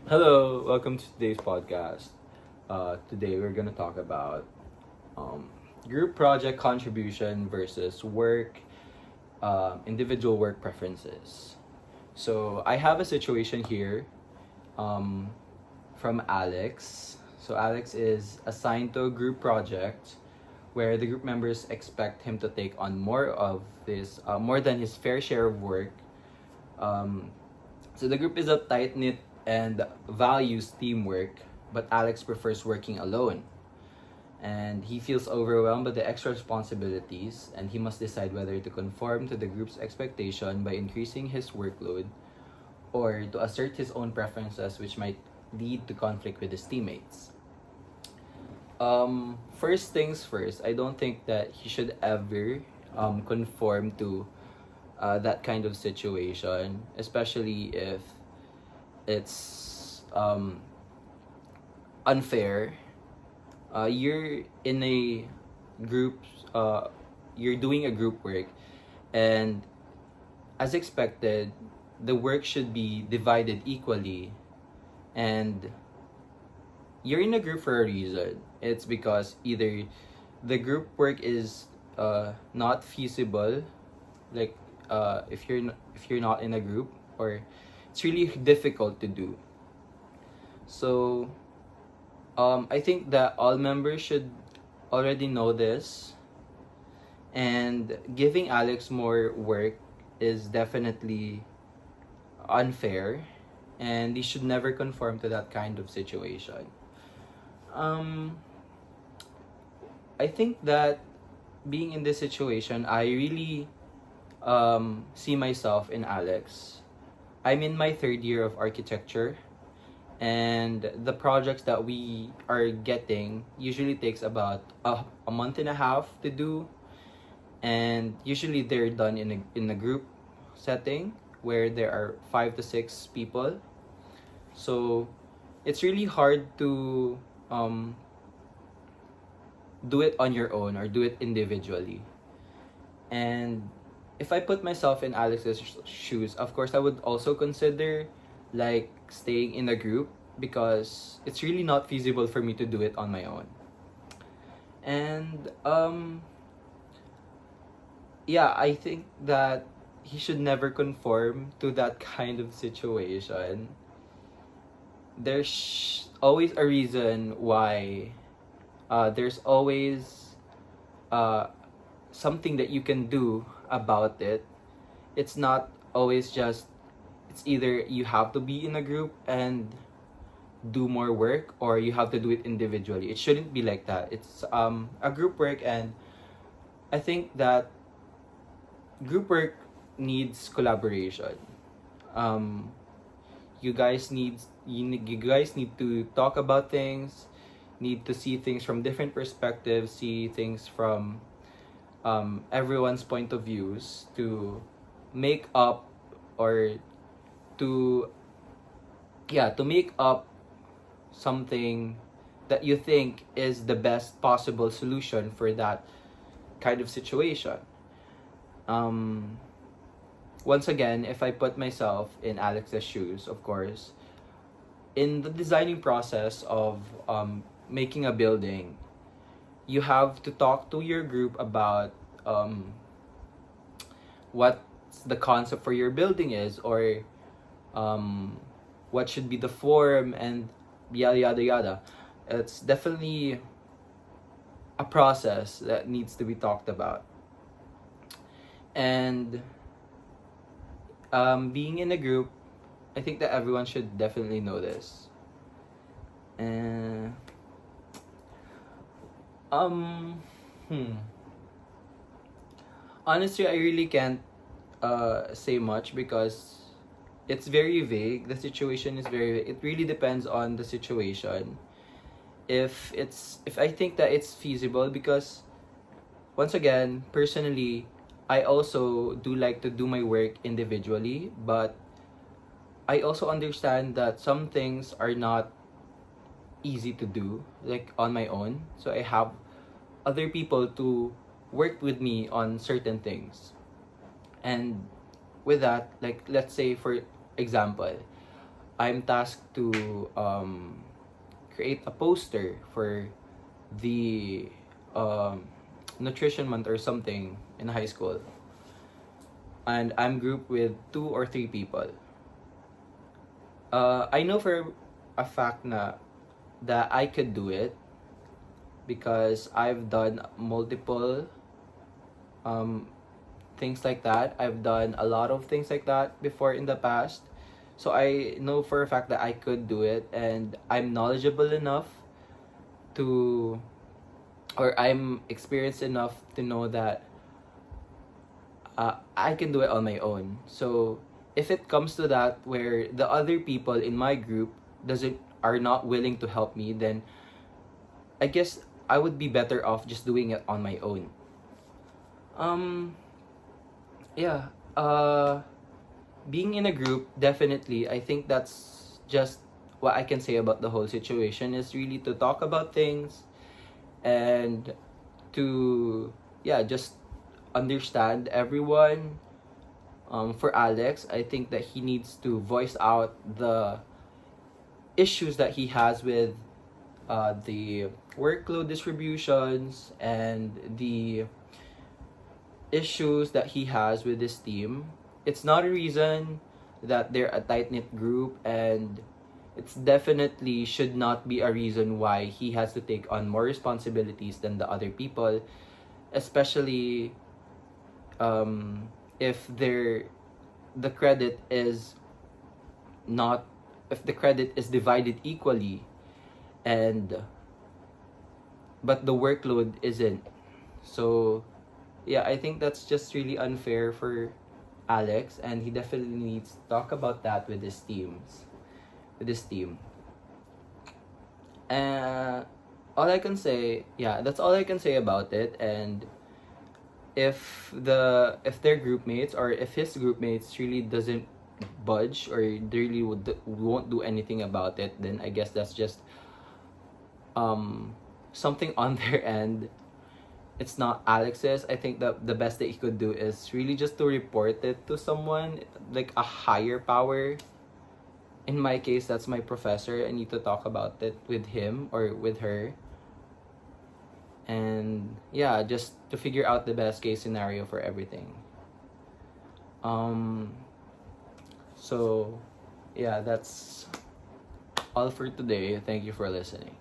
Hello, welcome to today's podcast. Today we're gonna talk about um, group project contribution versus individual work preferences. So I have a situation here um, from Alex. So Alex is assigned to a group project where the group members expect him to take on more than his fair share of work. Um, so the group is a tight knit and values teamwork, but Alex prefers working alone. And he feels overwhelmed by the extra responsibilities, and he must decide whether to conform to the group's expectation by increasing his workload or to assert his own preferences, which might lead to conflict with his teammates. First things first, I don't think that he should ever conform to that kind of situation, especially if it's unfair. You're in a group, uh, you're doing a group work, and as expected, the work should be divided equally. And you're in a group for a reason. It's because either the group work is not feasible, like if you're not in a group, or it's really difficult to do. So I think that all members should already know this, and giving Alex more work is definitely unfair, and he should never conform to that kind of situation. Um, I think that being in this situation, I really see myself in Alex. I'm in my third year of architecture, and the projects that we are getting usually takes about a month and a half to do, and usually they're done in a group setting where there are 5 to 6 people. So it's really hard to do it on your own or do it individually. And if I put myself in Alex's shoes, of course I would also consider like staying in a group, because it's really not feasible for me to do it on my own. And yeah, I think that he should never conform to that kind of situation. There's always a reason why. There's always uh, something that you can do about it. It's not always just, it's either you have to be in a group and do more work, or you have to do it individually. It shouldn't be like that. It's a group work, and I think that group work needs collaboration. Um, you guys need to talk about things, need to see things from different perspectives, see things from everyone's point of views to make up, or to to make up something that you think is the best possible solution for that kind of situation. Um, Once again, if I put myself in Alex's shoes, of course, in the designing process of making a building, you have to talk to your group about what the concept for your building is, or um, what should be the form, and yada yada yada. It's definitely a process that needs to be talked about. And being in a group, I think that everyone should definitely know this. And um, hmm. Honestly, I really can't say much, because it's very vague. The situation is very vague. It really depends on the situation. If I think that it's feasible, because once again, personally, I also do like to do my work individually, but I also understand that some things are not easy to do like on my own. So I have other people to work with me on certain things. And with that, like let's say for example, I'm tasked to create a poster for the nutrition month or something in high school, and I'm grouped with 2 or 3 people. I know for a fact na that I could do it because I've done multiple um, things like that. I've done a lot of things like that before in the past. So I know for a fact that I could do it, and I'm knowledgeable enough to, or I'm experienced enough to know that I can do it on my own. So if it comes to that where the other people in my group doesn't are not willing to help me, then I guess I would be better off just doing it on my own. Um yeah, being in a group, definitely, I think that's just what I can say about the whole situation, is really to talk about things and to, yeah, just understand everyone. For Alex, I think that he needs to voice out the issues that he has with the workload distributions and the issues that he has with his team. It's not a reason that they're a tight knit group, and it's definitely should not be a reason why he has to take on more responsibilities than the other people, especially if the credit is not if the credit is divided equally, and but the workload isn't. So yeah, I think that's just really unfair for Alex, and he definitely needs to talk about that with his team. And all I can say, yeah, that's all I can say about it. And if their group mates, or if his group mates really doesn't budge, or they really won't do anything about it, then I guess that's just something on their end. It's not Alex's. I think that the best that he could do is really just to report it to someone, like a higher power. In my case, that's my professor. I need to talk about it with him or with her. And yeah, just to figure out the best case scenario for everything. Um so yeah, that's all for today. Thank you for listening.